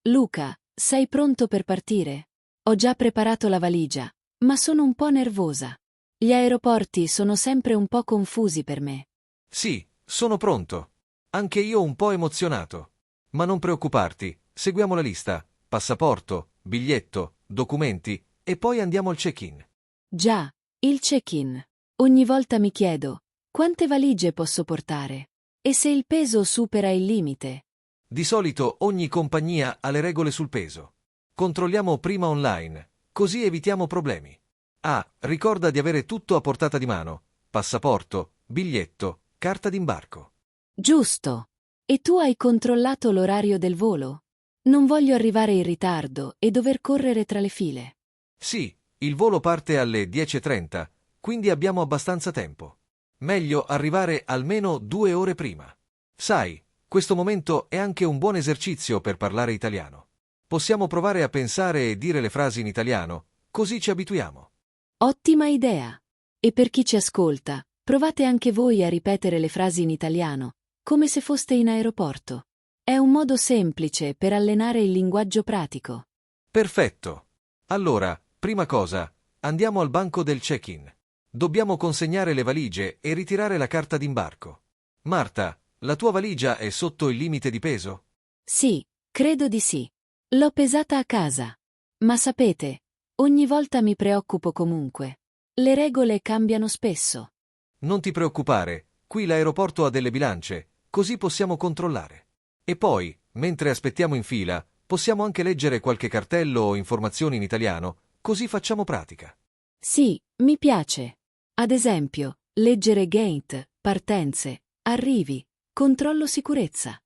Luca, sei pronto per partire? Ho già preparato la valigia, ma sono un po' nervosa. Gli aeroporti sono sempre un po' confusi per me. Sì, sono pronto. Anche io un po' emozionato. Ma non preoccuparti, seguiamo la lista. Passaporto, biglietto, documenti, e poi andiamo al check-in. Già, il check-in. Ogni volta mi chiedo, quante valigie posso portare? E se il peso supera il limite? Di solito ogni compagnia ha le regole sul peso. Controlliamo prima online, così evitiamo problemi. Ah, ricorda di avere tutto a portata di mano. Passaporto, biglietto, carta d'imbarco. Giusto. E tu hai controllato l'orario del volo? Non voglio arrivare in ritardo e dover correre tra le file. Sì, il volo parte alle 10:30, quindi abbiamo abbastanza tempo. Meglio arrivare almeno 2 ore prima. Sai, questo momento è anche un buon esercizio per parlare italiano. Possiamo provare a pensare e dire le frasi in italiano, così ci abituiamo. Ottima idea. E per chi ci ascolta, provate anche voi a ripetere le frasi in italiano, come se foste in aeroporto. È un modo semplice per allenare il linguaggio pratico. Perfetto. Allora, prima cosa, andiamo al banco del check-in. Dobbiamo consegnare le valigie e ritirare la carta d'imbarco. Marta, la tua valigia è sotto il limite di peso? Sì, credo di sì. L'ho pesata a casa. Ma sapete, ogni volta mi preoccupo comunque. Le regole cambiano spesso. Non ti preoccupare, qui l'aeroporto ha delle bilance, così possiamo controllare. E poi, mentre aspettiamo in fila, possiamo anche leggere qualche cartello o informazioni in italiano, così facciamo pratica. Sì, mi piace. Ad esempio, leggere gate, partenze, arrivi, controllo sicurezza.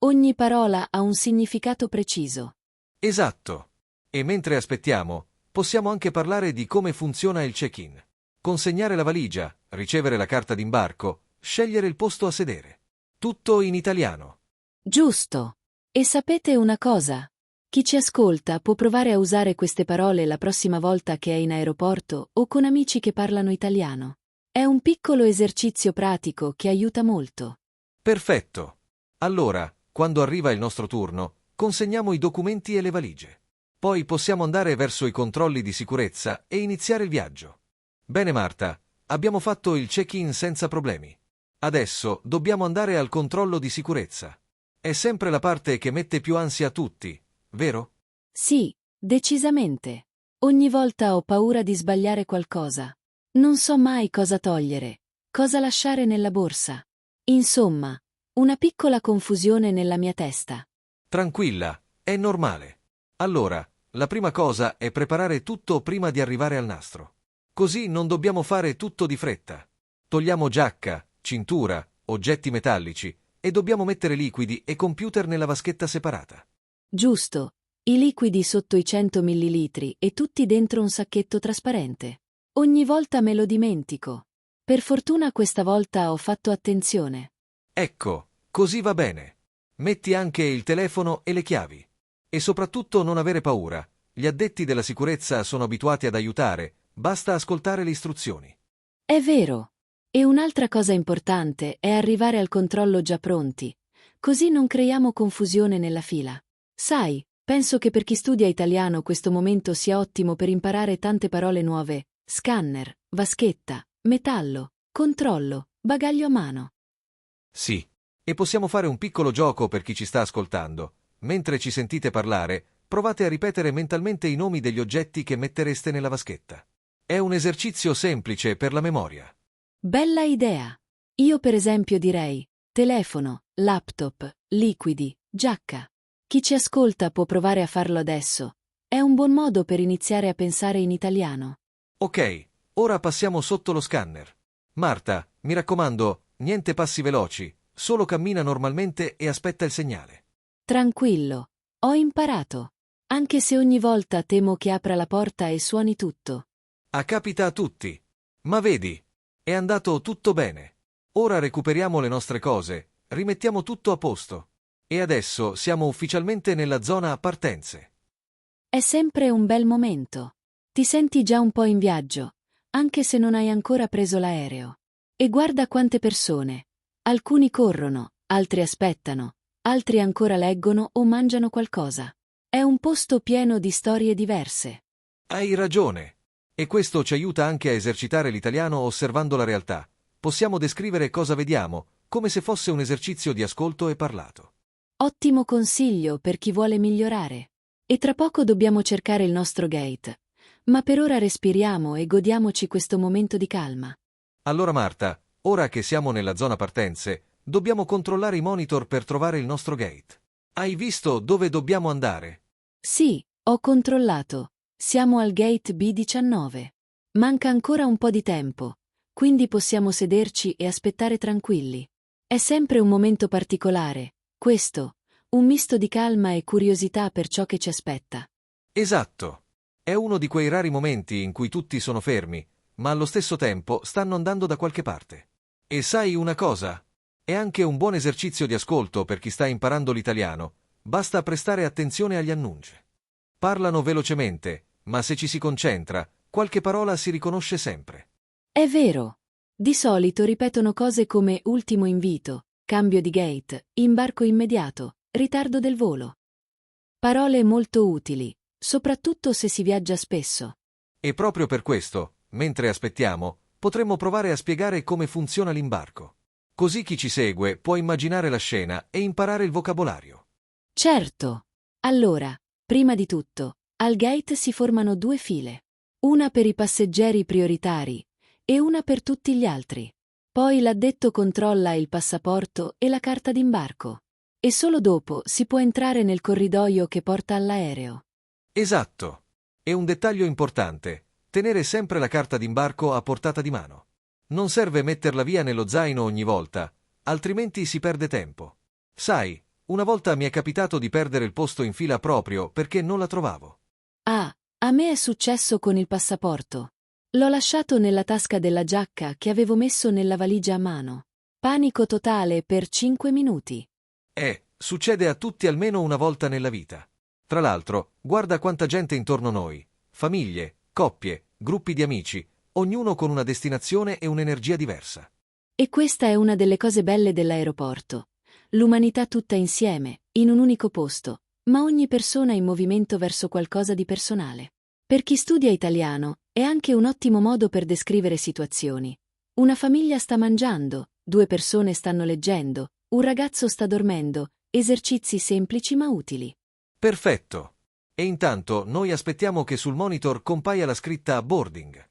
Ogni parola ha un significato preciso. Esatto. E mentre aspettiamo, possiamo anche parlare di come funziona il check-in. Consegnare la valigia, ricevere la carta d'imbarco, scegliere il posto a sedere. Tutto in italiano. Giusto. E sapete una cosa? Chi ci ascolta può provare a usare queste parole la prossima volta che è in aeroporto o con amici che parlano italiano. È un piccolo esercizio pratico che aiuta molto. Perfetto. Allora, quando arriva il nostro turno, consegniamo i documenti e le valigie. Poi possiamo andare verso i controlli di sicurezza e iniziare il viaggio. Bene Marta, abbiamo fatto il check-in senza problemi. Adesso dobbiamo andare al controllo di sicurezza. È sempre la parte che mette più ansia a tutti, vero? Sì, decisamente. Ogni volta ho paura di sbagliare qualcosa. Non so mai cosa togliere, cosa lasciare nella borsa. Insomma, una piccola confusione nella mia testa. Tranquilla, è normale. Allora, la prima cosa è preparare tutto prima di arrivare al nastro. Così non dobbiamo fare tutto di fretta. Togliamo giacca, cintura, oggetti metallici e dobbiamo mettere liquidi e computer nella vaschetta separata. Giusto, i liquidi sotto i 100 millilitri e tutti dentro un sacchetto trasparente. Ogni volta me lo dimentico. Per fortuna questa volta ho fatto attenzione. Ecco, così va bene. Metti anche il telefono e le chiavi. E soprattutto non avere paura. Gli addetti della sicurezza sono abituati ad aiutare, basta ascoltare le istruzioni. È vero. E un'altra cosa importante è arrivare al controllo già pronti, così non creiamo confusione nella fila. Sai, penso che per chi studia italiano questo momento sia ottimo per imparare tante parole nuove: scanner, vaschetta, metallo, controllo, bagaglio a mano. Sì. E possiamo fare un piccolo gioco per chi ci sta ascoltando. Mentre ci sentite parlare, provate a ripetere mentalmente i nomi degli oggetti che mettereste nella vaschetta. È un esercizio semplice per la memoria. Bella idea. Io per esempio direi telefono, laptop, liquidi, giacca. Chi ci ascolta può provare a farlo adesso. È un buon modo per iniziare a pensare in italiano. Ok, ora passiamo sotto lo scanner. Marta, mi raccomando, niente passi veloci, solo cammina normalmente e aspetta il segnale. Tranquillo. Ho imparato. Anche se ogni volta temo che apra la porta e suoni tutto. Capita a tutti. Ma vedi, è andato tutto bene. Ora recuperiamo le nostre cose, rimettiamo tutto a posto. E adesso siamo ufficialmente nella zona partenze. È sempre un bel momento. Ti senti già un po' in viaggio, anche se non hai ancora preso l'aereo. E guarda quante persone. Alcuni corrono, altri aspettano, altri ancora leggono o mangiano qualcosa. È un posto pieno di storie diverse. Hai ragione. E questo ci aiuta anche a esercitare l'italiano osservando la realtà. Possiamo descrivere cosa vediamo, come se fosse un esercizio di ascolto e parlato. Ottimo consiglio per chi vuole migliorare. E tra poco dobbiamo cercare il nostro gate. Ma per ora respiriamo e godiamoci questo momento di calma. Allora Marta, ora che siamo nella zona partenze, dobbiamo controllare i monitor per trovare il nostro gate. Hai visto dove dobbiamo andare? Sì, ho controllato. Siamo al gate B19. Manca ancora un po' di tempo, quindi possiamo sederci e aspettare tranquilli. È sempre un momento particolare, questo, un misto di calma e curiosità per ciò che ci aspetta. Esatto. È uno di quei rari momenti in cui tutti sono fermi, ma allo stesso tempo stanno andando da qualche parte. E sai una cosa? È anche un buon esercizio di ascolto per chi sta imparando l'italiano, basta prestare attenzione agli annunci. Parlano velocemente, ma se ci si concentra, qualche parola si riconosce sempre. È vero. Di solito ripetono cose come ultimo invito, cambio di gate, imbarco immediato, ritardo del volo. Parole molto utili, soprattutto se si viaggia spesso. E proprio per questo, mentre aspettiamo, potremmo provare a spiegare come funziona l'imbarco. Così chi ci segue può immaginare la scena e imparare il vocabolario. Certo. Allora, prima di tutto, al gate si formano due file. Una per i passeggeri prioritari e una per tutti gli altri. Poi l'addetto controlla il passaporto e la carta d'imbarco. E solo dopo si può entrare nel corridoio che porta all'aereo. Esatto. E un dettaglio importante, tenere sempre la carta d'imbarco a portata di mano. Non serve metterla via nello zaino ogni volta, altrimenti si perde tempo. Sai, una volta mi è capitato di perdere il posto in fila proprio perché non la trovavo. Ah, a me è successo con il passaporto. L'ho lasciato nella tasca della giacca che avevo messo nella valigia a mano. Panico totale per 5 minuti. Succede a tutti almeno una volta nella vita. Tra l'altro, guarda quanta gente intorno a noi. Famiglie, coppie, gruppi di amici, ognuno con una destinazione e un'energia diversa. E questa è una delle cose belle dell'aeroporto. L'umanità tutta insieme, in un unico posto, ma ogni persona in movimento verso qualcosa di personale. Per chi studia italiano, è anche un ottimo modo per descrivere situazioni. Una famiglia sta mangiando, 2 persone stanno leggendo, un ragazzo sta dormendo, esercizi semplici ma utili. Perfetto. E intanto noi aspettiamo che sul monitor compaia la scritta boarding.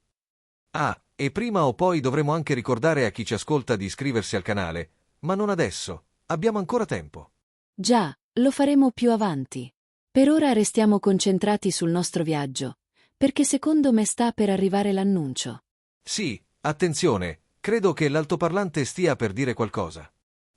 Ah, e prima o poi dovremo anche ricordare a chi ci ascolta di iscriversi al canale, ma non adesso, abbiamo ancora tempo. Già, lo faremo più avanti. Per ora restiamo concentrati sul nostro viaggio, perché secondo me sta per arrivare l'annuncio. Sì, attenzione, credo che l'altoparlante stia per dire qualcosa.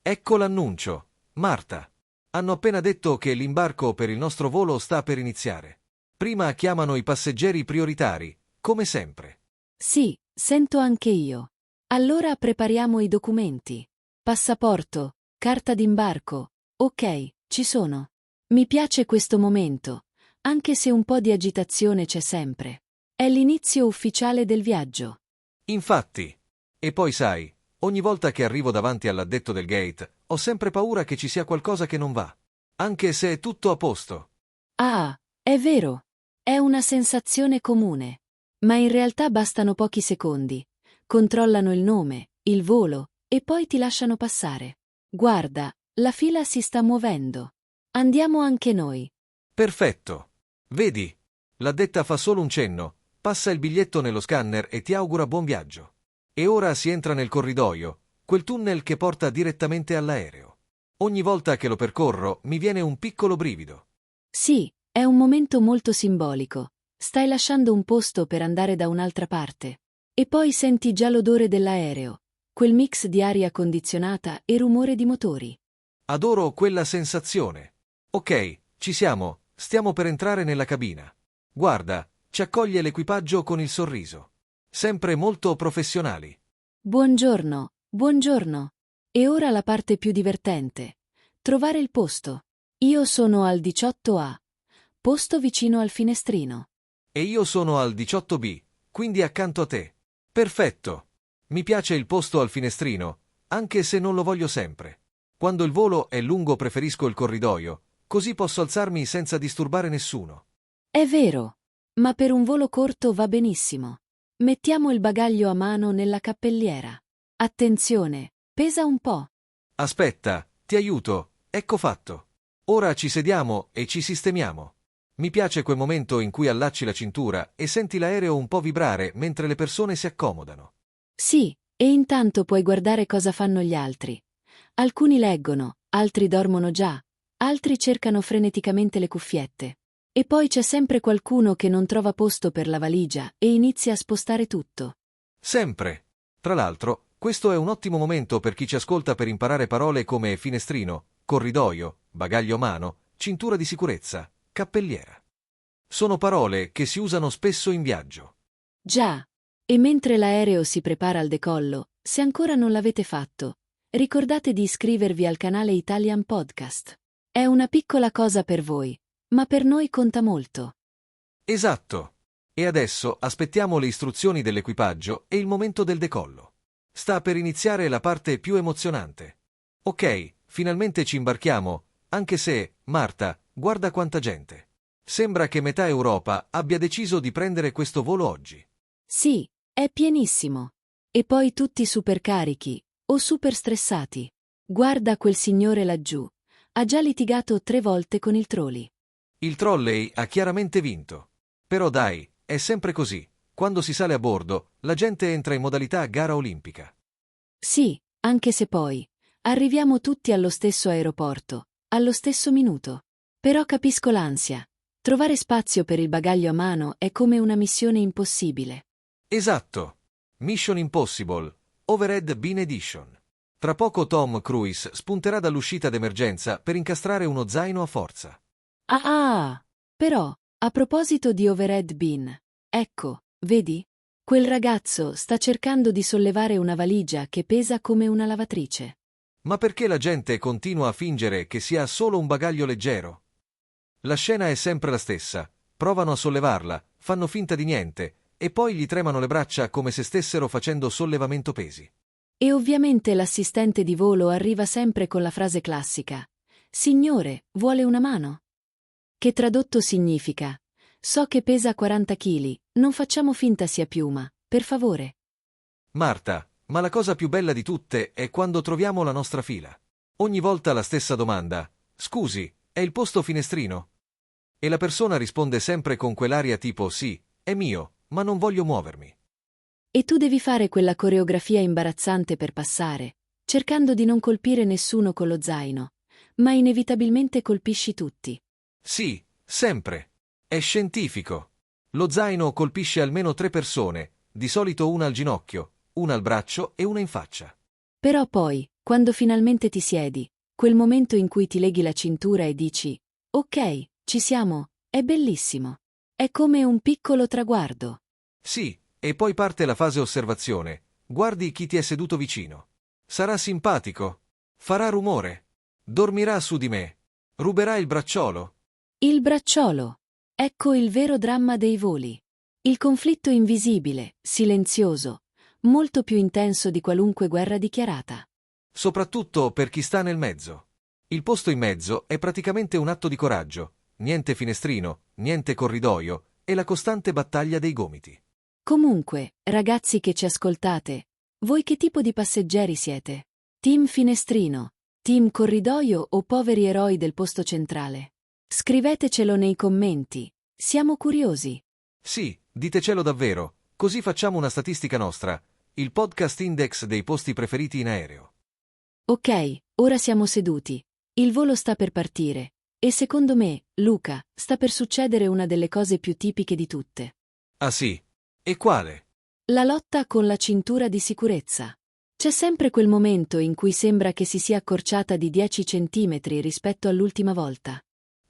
Ecco l'annuncio. Marta. Hanno appena detto che l'imbarco per il nostro volo sta per iniziare. Prima chiamano i passeggeri prioritari, come sempre. Sì, sento anche io. Allora prepariamo i documenti. Passaporto, carta d'imbarco. Ok, ci sono. Mi piace questo momento, anche se un po' di agitazione c'è sempre. È l'inizio ufficiale del viaggio. Infatti. E poi sai, ogni volta che arrivo davanti all'addetto del gate, ho sempre paura che ci sia qualcosa che non va. Anche se è tutto a posto. Ah, è vero. È una sensazione comune. Ma in realtà bastano pochi secondi. Controllano il nome, il volo, e poi ti lasciano passare. Guarda, la fila si sta muovendo. Andiamo anche noi. Perfetto. Vedi? L'addetta fa solo un cenno, passa il biglietto nello scanner e ti augura buon viaggio. E ora si entra nel corridoio, quel tunnel che porta direttamente all'aereo. Ogni volta che lo percorro mi viene un piccolo brivido. Sì, è un momento molto simbolico. Stai lasciando un posto per andare da un'altra parte. E poi senti già l'odore dell'aereo, quel mix di aria condizionata e rumore di motori. Adoro quella sensazione. Ok, ci siamo, stiamo per entrare nella cabina. Guarda, ci accoglie l'equipaggio con il sorriso. Sempre molto professionali. Buongiorno, buongiorno. E ora la parte più divertente. Trovare il posto. Io sono al 18A, posto vicino al finestrino. E io sono al 18B, quindi accanto a te. Perfetto. Mi piace il posto al finestrino, anche se non lo voglio sempre. Quando il volo è lungo preferisco il corridoio, così posso alzarmi senza disturbare nessuno. È vero, ma per un volo corto va benissimo. Mettiamo il bagaglio a mano nella cappelliera. Attenzione, pesa un po'. Aspetta, ti aiuto, ecco fatto. Ora ci sediamo e ci sistemiamo. Mi piace quel momento in cui allacci la cintura e senti l'aereo un po' vibrare mentre le persone si accomodano. Sì, e intanto puoi guardare cosa fanno gli altri. Alcuni leggono, altri dormono già, altri cercano freneticamente le cuffiette. E poi c'è sempre qualcuno che non trova posto per la valigia e inizia a spostare tutto. Sempre. Tra l'altro, questo è un ottimo momento per chi ci ascolta per imparare parole come finestrino, corridoio, bagaglio a mano, cintura di sicurezza, cappelliera. Sono parole che si usano spesso in viaggio. Già. E mentre l'aereo si prepara al decollo, se ancora non l'avete fatto, ricordate di iscrivervi al canale Italian Podcast. È una piccola cosa per voi, ma per noi conta molto. Esatto. E adesso aspettiamo le istruzioni dell'equipaggio e il momento del decollo. Sta per iniziare la parte più emozionante. Ok, finalmente ci imbarchiamo, anche se, Marta, guarda quanta gente. Sembra che metà Europa abbia deciso di prendere questo volo oggi. Sì, è pienissimo. E poi tutti super carichi, o super stressati. Guarda quel signore laggiù. Ha già litigato 3 volte con il trolley. Il trolley ha chiaramente vinto. Però dai, è sempre così. Quando si sale a bordo, la gente entra in modalità gara olimpica. Sì, anche se poi arriviamo tutti allo stesso aeroporto, allo stesso minuto. Però capisco l'ansia. Trovare spazio per il bagaglio a mano è come una missione impossibile. Esatto. Mission Impossible, Overhead Bin Edition. Tra poco Tom Cruise spunterà dall'uscita d'emergenza per incastrare uno zaino a forza. Però, a proposito di overhead bin, ecco, vedi? Quel ragazzo sta cercando di sollevare una valigia che pesa come una lavatrice. Ma perché la gente continua a fingere che sia solo un bagaglio leggero? La scena è sempre la stessa. Provano a sollevarla, fanno finta di niente, e poi gli tremano le braccia come se stessero facendo sollevamento pesi. E ovviamente l'assistente di volo arriva sempre con la frase classica: Signore, vuole una mano? Che tradotto significa: so che pesa 40 kg, non facciamo finta sia piuma, per favore. Marta, ma la cosa più bella di tutte è quando troviamo la nostra fila. Ogni volta la stessa domanda: scusi, è il posto finestrino? E la persona risponde sempre con quell'aria tipo sì, è mio, ma non voglio muovermi. E tu devi fare quella coreografia imbarazzante per passare, cercando di non colpire nessuno con lo zaino, ma inevitabilmente colpisci tutti. Sì, sempre. È scientifico. Lo zaino colpisce almeno 3 persone, di solito una al ginocchio, una al braccio e una in faccia. Però poi, quando finalmente ti siedi, quel momento in cui ti leghi la cintura e dici: ok, ci siamo, è bellissimo. È come un piccolo traguardo. Sì, e poi parte la fase osservazione. Guardi chi ti è seduto vicino. Sarà simpatico. Farà rumore. Dormirà su di me. Ruberà il bracciolo. Il bracciolo. Ecco il vero dramma dei voli. Il conflitto invisibile, silenzioso, molto più intenso di qualunque guerra dichiarata. Soprattutto per chi sta nel mezzo. Il posto in mezzo è praticamente un atto di coraggio. Niente finestrino, niente corridoio, e la costante battaglia dei gomiti. Comunque, ragazzi che ci ascoltate, voi che tipo di passeggeri siete? Team finestrino, team corridoio o poveri eroi del posto centrale? Scrivetecelo nei commenti, siamo curiosi. Sì, ditecelo davvero, così facciamo una statistica nostra, il podcast index dei posti preferiti in aereo. Ok, ora siamo seduti. Il volo sta per partire. E secondo me, Luca, sta per succedere una delle cose più tipiche di tutte. Ah sì? E quale? La lotta con la cintura di sicurezza. C'è sempre quel momento in cui sembra che si sia accorciata di 10 centimetri rispetto all'ultima volta.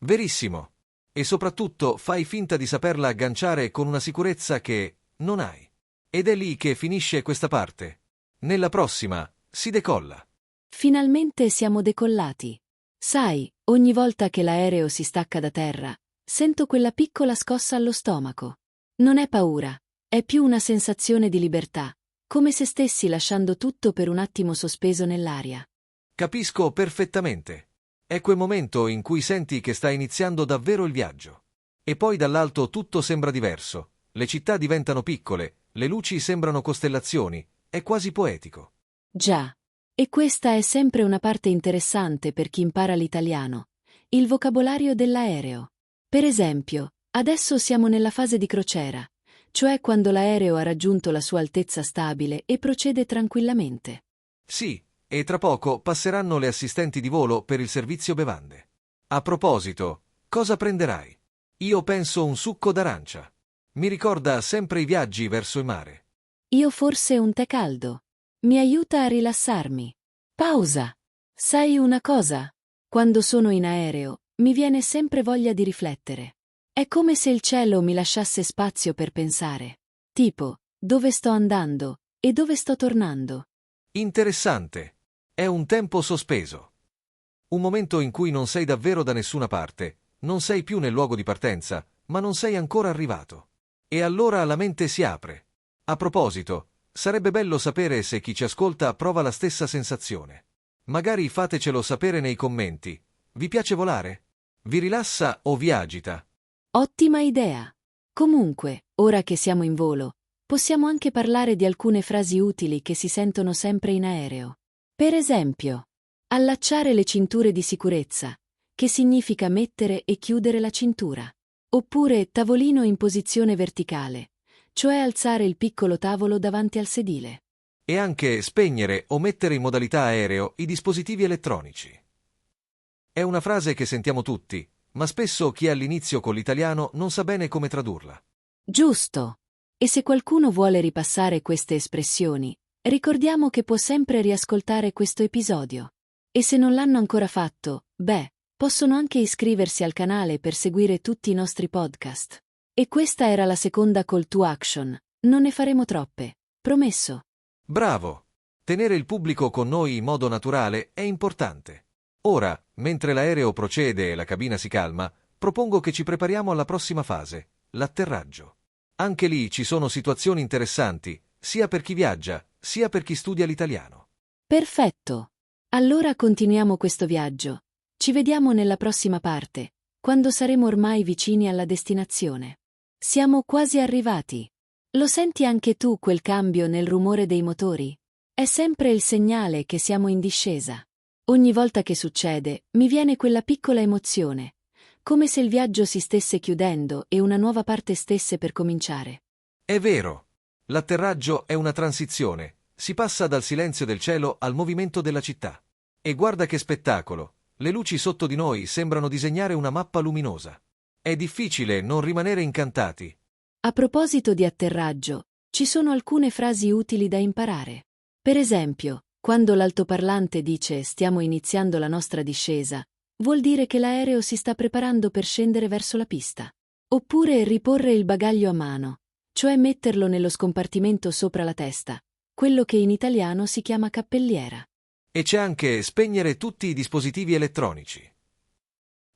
Verissimo. E soprattutto fai finta di saperla agganciare con una sicurezza che non hai. Ed è lì che finisce questa parte. Nella prossima, si decolla. Finalmente siamo decollati. Sai, ogni volta che l'aereo si stacca da terra, sento quella piccola scossa allo stomaco. Non è paura, è più una sensazione di libertà, come se stessi lasciando tutto per un attimo sospeso nell'aria. Capisco perfettamente. È quel momento in cui senti che sta iniziando davvero il viaggio. E poi dall'alto tutto sembra diverso, le città diventano piccole, le luci sembrano costellazioni, è quasi poetico. Già. E questa è sempre una parte interessante per chi impara l'italiano. Il vocabolario dell'aereo. Per esempio, adesso siamo nella fase di crociera, cioè quando l'aereo ha raggiunto la sua altezza stabile e procede tranquillamente. Sì, e tra poco passeranno le assistenti di volo per il servizio bevande. A proposito, cosa prenderai? Io penso un succo d'arancia. Mi ricorda sempre i viaggi verso il mare. Io forse un tè caldo. Mi aiuta a rilassarmi. Pausa. Sai una cosa? Quando sono in aereo, mi viene sempre voglia di riflettere. È come se il cielo mi lasciasse spazio per pensare. Tipo, dove sto andando e dove sto tornando. Interessante. È un tempo sospeso. Un momento in cui non sei davvero da nessuna parte, non sei più nel luogo di partenza, ma non sei ancora arrivato. E allora la mente si apre. A proposito, sarebbe bello sapere se chi ci ascolta prova la stessa sensazione. Magari fatecelo sapere nei commenti. Vi piace volare? Vi rilassa o vi agita? Ottima idea. Comunque, ora che siamo in volo, possiamo anche parlare di alcune frasi utili che si sentono sempre in aereo. Per esempio, allacciare le cinture di sicurezza, che significa mettere e chiudere la cintura. Oppure tavolino in posizione verticale, cioè alzare il piccolo tavolo davanti al sedile. E anche spegnere o mettere in modalità aereo i dispositivi elettronici. È una frase che sentiamo tutti, ma spesso chi è all'inizio con l'italiano non sa bene come tradurla. Giusto. E se qualcuno vuole ripassare queste espressioni, ricordiamo che può sempre riascoltare questo episodio. E se non l'hanno ancora fatto, possono anche iscriversi al canale per seguire tutti i nostri podcast. E questa era la seconda call to action. Non ne faremo troppe. Promesso. Bravo! Tenere il pubblico con noi in modo naturale è importante. Ora, mentre l'aereo procede e la cabina si calma, propongo che ci prepariamo alla prossima fase, l'atterraggio. Anche lì ci sono situazioni interessanti, sia per chi viaggia, sia per chi studia l'italiano. Perfetto. Allora continuiamo questo viaggio. Ci vediamo nella prossima parte, quando saremo ormai vicini alla destinazione. Siamo quasi arrivati. Lo senti anche tu quel cambio nel rumore dei motori? È sempre il segnale che siamo in discesa. Ogni volta che succede, mi viene quella piccola emozione, come se il viaggio si stesse chiudendo e una nuova parte stesse per cominciare. È vero! L'atterraggio è una transizione, si passa dal silenzio del cielo al movimento della città. E guarda che spettacolo! Le luci sotto di noi sembrano disegnare una mappa luminosa. È difficile non rimanere incantati. A proposito di atterraggio, ci sono alcune frasi utili da imparare. Per esempio, quando l'altoparlante dice «stiamo iniziando la nostra discesa», vuol dire che l'aereo si sta preparando per scendere verso la pista. Oppure riporre il bagaglio a mano, cioè metterlo nello scompartimento sopra la testa, quello che in italiano si chiama cappelliera. E c'è anche spegnere tutti i dispositivi elettronici.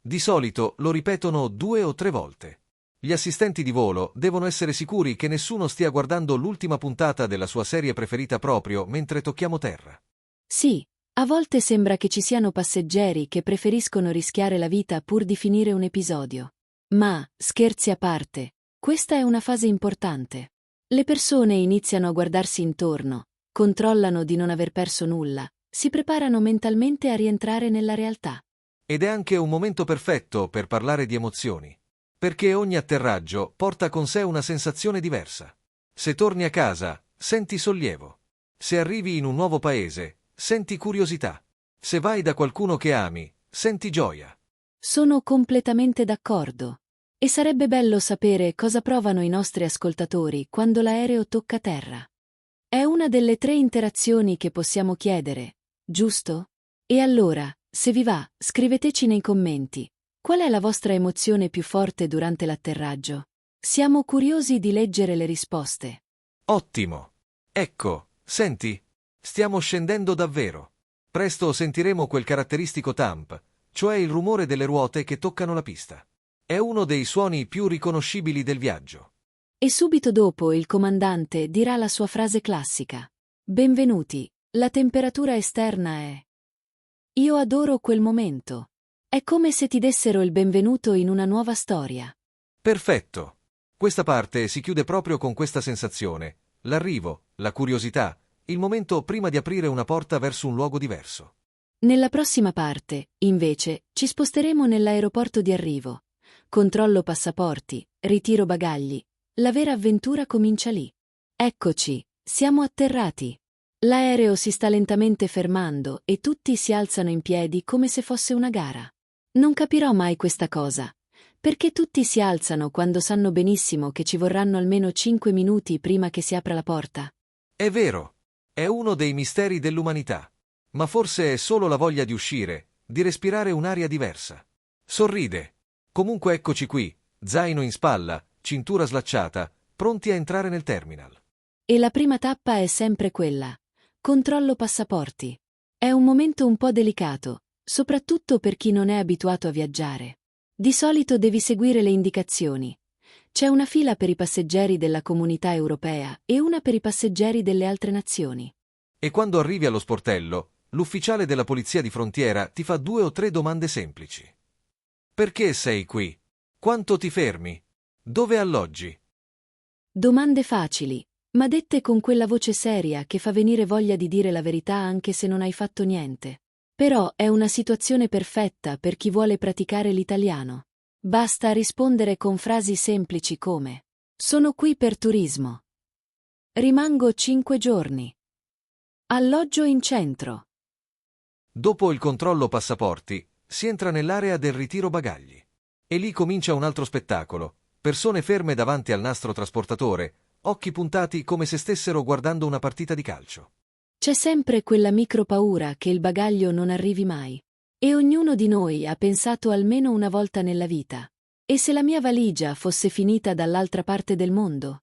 Di solito lo ripetono 2 o 3 volte. Gli assistenti di volo devono essere sicuri che nessuno stia guardando l'ultima puntata della sua serie preferita proprio mentre tocchiamo terra. Sì, a volte sembra che ci siano passeggeri che preferiscono rischiare la vita pur di finire un episodio. Ma, scherzi a parte, questa è una fase importante. Le persone iniziano a guardarsi intorno, controllano di non aver perso nulla, si preparano mentalmente a rientrare nella realtà. Ed è anche un momento perfetto per parlare di emozioni. Perché ogni atterraggio porta con sé una sensazione diversa. Se torni a casa, senti sollievo. Se arrivi in un nuovo paese, senti curiosità. Se vai da qualcuno che ami, senti gioia. Sono completamente d'accordo. E sarebbe bello sapere cosa provano i nostri ascoltatori quando l'aereo tocca terra. È una delle 3 interazioni che possiamo chiedere, giusto? E allora, se vi va, scriveteci nei commenti. Qual è la vostra emozione più forte durante l'atterraggio? Siamo curiosi di leggere le risposte. Ottimo! Ecco, senti, stiamo scendendo davvero. Presto sentiremo quel caratteristico thump, cioè il rumore delle ruote che toccano la pista. È uno dei suoni più riconoscibili del viaggio. E subito dopo il comandante dirà la sua frase classica. Benvenuti, la temperatura esterna è... Io adoro quel momento. È come se ti dessero il benvenuto in una nuova storia. Perfetto. Questa parte si chiude proprio con questa sensazione: l'arrivo, la curiosità, il momento prima di aprire una porta verso un luogo diverso. Nella prossima parte, invece, ci sposteremo nell'aeroporto di arrivo. Controllo passaporti, ritiro bagagli. La vera avventura comincia lì. Eccoci, siamo atterrati. L'aereo si sta lentamente fermando e tutti si alzano in piedi come se fosse una gara. Non capirò mai questa cosa. Perché tutti si alzano quando sanno benissimo che ci vorranno almeno 5 minuti prima che si apra la porta? È vero, è uno dei misteri dell'umanità. Ma forse è solo la voglia di uscire, di respirare un'aria diversa. Sorride. Comunque eccoci qui, zaino in spalla, cintura slacciata, pronti a entrare nel terminal. E la prima tappa è sempre quella. Controllo passaporti. È un momento un po' delicato, soprattutto per chi non è abituato a viaggiare. Di solito devi seguire le indicazioni. C'è una fila per i passeggeri della Comunità Europea e una per i passeggeri delle altre nazioni. E quando arrivi allo sportello, l'ufficiale della polizia di frontiera ti fa 2 o 3 domande semplici. Perché sei qui? Quanto ti fermi? Dove alloggi? Domande facili, ma dette con quella voce seria che fa venire voglia di dire la verità anche se non hai fatto niente. Però è una situazione perfetta per chi vuole praticare l'italiano. Basta rispondere con frasi semplici come: sono qui per turismo. Rimango 5 giorni. Alloggio in centro. Dopo il controllo passaporti, si entra nell'area del ritiro bagagli. E lì comincia un altro spettacolo. Persone ferme davanti al nastro trasportatore, occhi puntati come se stessero guardando una partita di calcio. C'è sempre quella micro paura che il bagaglio non arrivi mai. E ognuno di noi ha pensato almeno una volta nella vita. E se la mia valigia fosse finita dall'altra parte del mondo?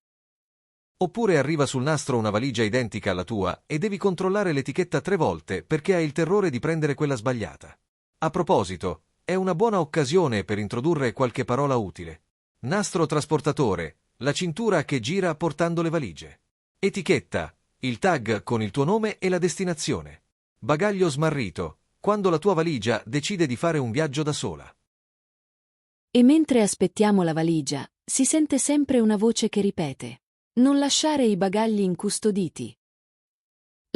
Oppure arriva sul nastro una valigia identica alla tua e devi controllare l'etichetta 3 volte perché hai il terrore di prendere quella sbagliata. A proposito, è una buona occasione per introdurre qualche parola utile. Nastro trasportatore, la cintura che gira portando le valigie. Etichetta, il tag con il tuo nome e la destinazione. Bagaglio smarrito, quando la tua valigia decide di fare un viaggio da sola. E mentre aspettiamo la valigia, si sente sempre una voce che ripete: non lasciare i bagagli incustoditi.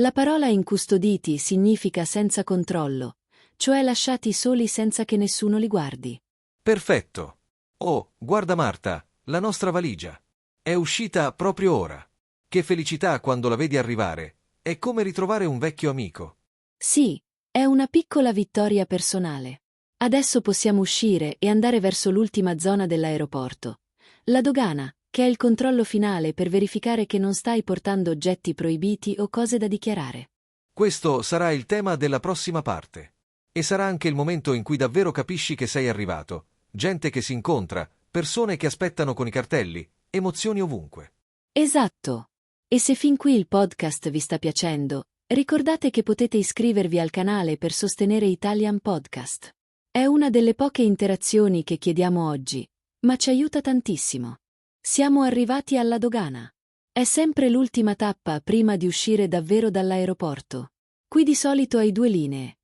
La parola incustoditi significa senza controllo, cioè lasciati soli senza che nessuno li guardi. Perfetto. Oh, guarda Marta, la nostra valigia. È uscita proprio ora. Che felicità quando la vedi arrivare. È come ritrovare un vecchio amico. Sì, è una piccola vittoria personale. Adesso possiamo uscire e andare verso l'ultima zona dell'aeroporto. La dogana, che è il controllo finale per verificare che non stai portando oggetti proibiti o cose da dichiarare. Questo sarà il tema della prossima parte. E sarà anche il momento in cui davvero capisci che sei arrivato. Gente che si incontra, persone che aspettano con i cartelli, emozioni ovunque. Esatto. E se fin qui il podcast vi sta piacendo, ricordate che potete iscrivervi al canale per sostenere Italian Podcast. È una delle poche interazioni che chiediamo oggi, ma ci aiuta tantissimo. Siamo arrivati alla dogana. È sempre l'ultima tappa prima di uscire davvero dall'aeroporto. Qui di solito hai 2 linee.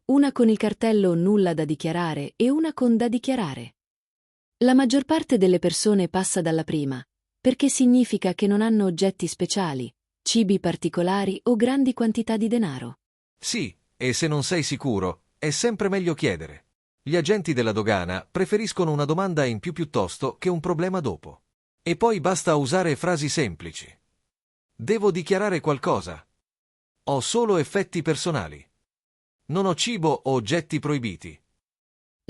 Una con il cartello nulla da dichiarare e una con da dichiarare. La maggior parte delle persone passa dalla prima, perché significa che non hanno oggetti speciali, cibi particolari o grandi quantità di denaro. Sì, e se non sei sicuro, è sempre meglio chiedere. Gli agenti della dogana preferiscono una domanda in più piuttosto che un problema dopo. E poi basta usare frasi semplici. Devo dichiarare qualcosa. Ho solo effetti personali. Non ho cibo o oggetti proibiti.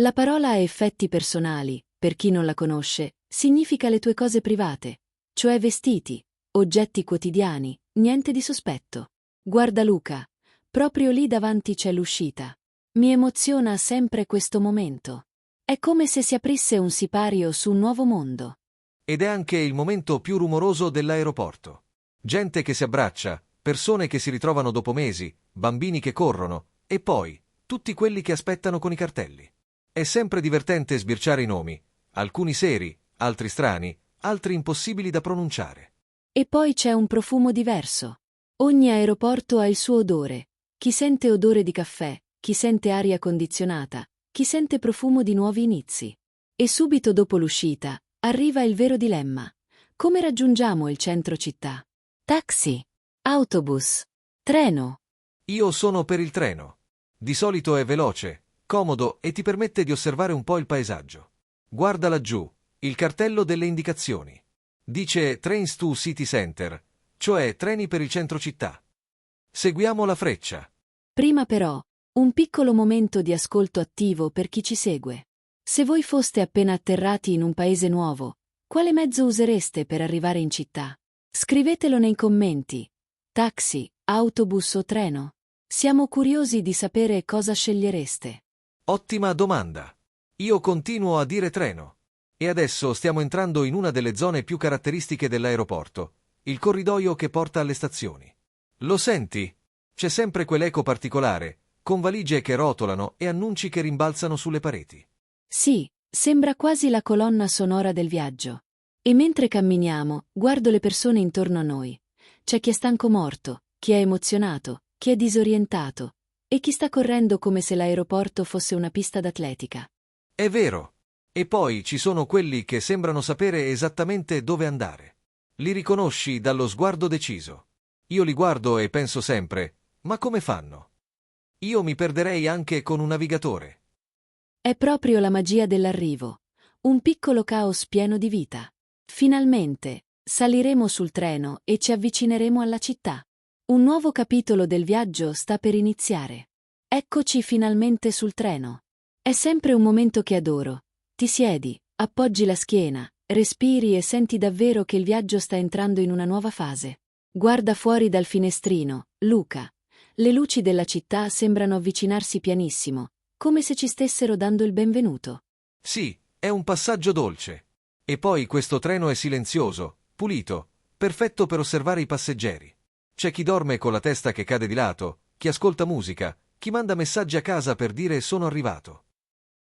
La parola effetti personali, per chi non la conosce, significa le tue cose private, cioè vestiti, oggetti quotidiani, niente di sospetto. Guarda Luca, proprio lì davanti c'è l'uscita. Mi emoziona sempre questo momento. È come se si aprisse un sipario su un nuovo mondo. Ed è anche il momento più rumoroso dell'aeroporto. Gente che si abbraccia, persone che si ritrovano dopo mesi, bambini che corrono, e poi tutti quelli che aspettano con i cartelli. È sempre divertente sbirciare i nomi, alcuni seri, altri strani, altri impossibili da pronunciare. E poi c'è un profumo diverso. Ogni aeroporto ha il suo odore. Chi sente odore di caffè, chi sente aria condizionata, chi sente profumo di nuovi inizi. E subito dopo l'uscita, arriva il vero dilemma. Come raggiungiamo il centro città? Taxi, autobus, treno. Io sono per il treno. Di solito è veloce, comodo e ti permette di osservare un po' il paesaggio. Guarda laggiù, il cartello delle indicazioni. Dice Trains to City Center, cioè treni per il centro città. Seguiamo la freccia. Prima però, un piccolo momento di ascolto attivo per chi ci segue. Se voi foste appena atterrati in un paese nuovo, quale mezzo usereste per arrivare in città? Scrivetelo nei commenti. Taxi, autobus o treno? Siamo curiosi di sapere cosa scegliereste. Ottima domanda. Io continuo a dire treno. E adesso stiamo entrando in una delle zone più caratteristiche dell'aeroporto, il corridoio che porta alle stazioni. Lo senti? C'è sempre quell'eco particolare, con valigie che rotolano e annunci che rimbalzano sulle pareti. Sì, sembra quasi la colonna sonora del viaggio. E mentre camminiamo, guardo le persone intorno a noi. C'è chi è stanco morto, chi è emozionato, chi è disorientato, e chi sta correndo come se l'aeroporto fosse una pista d'atletica. È vero. E poi ci sono quelli che sembrano sapere esattamente dove andare. Li riconosci dallo sguardo deciso. Io li guardo e penso sempre, ma come fanno? Io mi perderei anche con un navigatore. È proprio la magia dell'arrivo. Un piccolo caos pieno di vita. Finalmente, saliremo sul treno e ci avvicineremo alla città. Un nuovo capitolo del viaggio sta per iniziare. Eccoci finalmente sul treno. È sempre un momento che adoro. Ti siedi, appoggi la schiena, respiri e senti davvero che il viaggio sta entrando in una nuova fase. Guarda fuori dal finestrino, Luca. Le luci della città sembrano avvicinarsi pianissimo, come se ci stessero dando il benvenuto. Sì, è un passaggio dolce. E poi questo treno è silenzioso, pulito, perfetto per osservare i passeggeri. C'è chi dorme con la testa che cade di lato, chi ascolta musica, chi manda messaggi a casa per dire sono arrivato.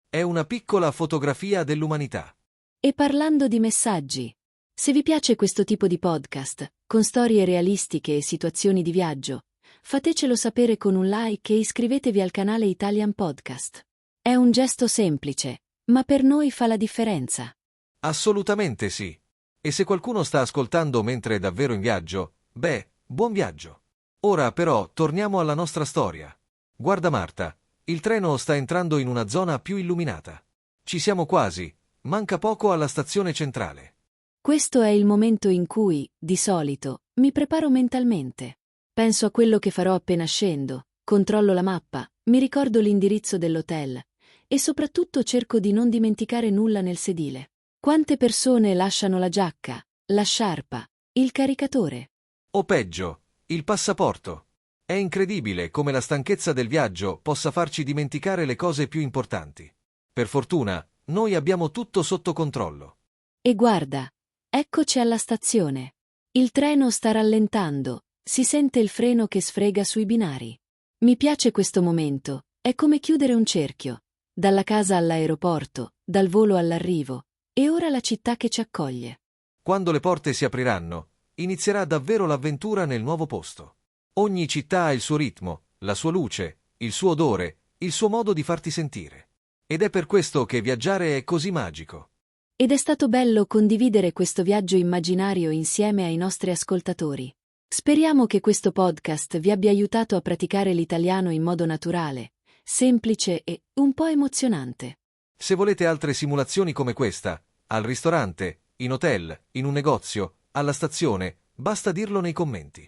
È una piccola fotografia dell'umanità. E parlando di messaggi, se vi piace questo tipo di podcast, con storie realistiche e situazioni di viaggio, fatecelo sapere con un like e iscrivetevi al canale Italian Podcast. È un gesto semplice, ma per noi fa la differenza. Assolutamente sì. E se qualcuno sta ascoltando mentre è davvero in viaggio, beh, buon viaggio. Ora però torniamo alla nostra storia. Guarda Marta, il treno sta entrando in una zona più illuminata. Ci siamo quasi, manca poco alla stazione centrale. Questo è il momento in cui, di solito, mi preparo mentalmente. Penso a quello che farò appena scendo, controllo la mappa, mi ricordo l'indirizzo dell'hotel e soprattutto cerco di non dimenticare nulla nel sedile. Quante persone lasciano la giacca, la sciarpa, il caricatore? O peggio, il passaporto. È incredibile come la stanchezza del viaggio possa farci dimenticare le cose più importanti. Per fortuna, noi abbiamo tutto sotto controllo. E guarda, eccoci alla stazione. Il treno sta rallentando, si sente il freno che sfrega sui binari. Mi piace questo momento, è come chiudere un cerchio. Dalla casa all'aeroporto, dal volo all'arrivo, e ora la città che ci accoglie. Quando le porte si apriranno, inizierà davvero l'avventura nel nuovo posto. Ogni città ha il suo ritmo, la sua luce, il suo odore, il suo modo di farti sentire. Ed è per questo che viaggiare è così magico. Ed è stato bello condividere questo viaggio immaginario insieme ai nostri ascoltatori. Speriamo che questo podcast vi abbia aiutato a praticare l'italiano in modo naturale, semplice e un po' emozionante. Se volete altre simulazioni come questa, al ristorante, in hotel, in un negozio, alla stazione, basta dirlo nei commenti.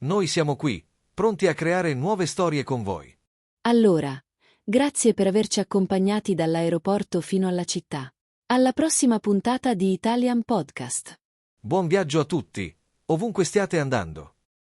Noi siamo qui, pronti a creare nuove storie con voi. Allora, grazie per averci accompagnati dall'aeroporto fino alla città. Alla prossima puntata di Italian Podcast. Buon viaggio a tutti, ovunque stiate andando.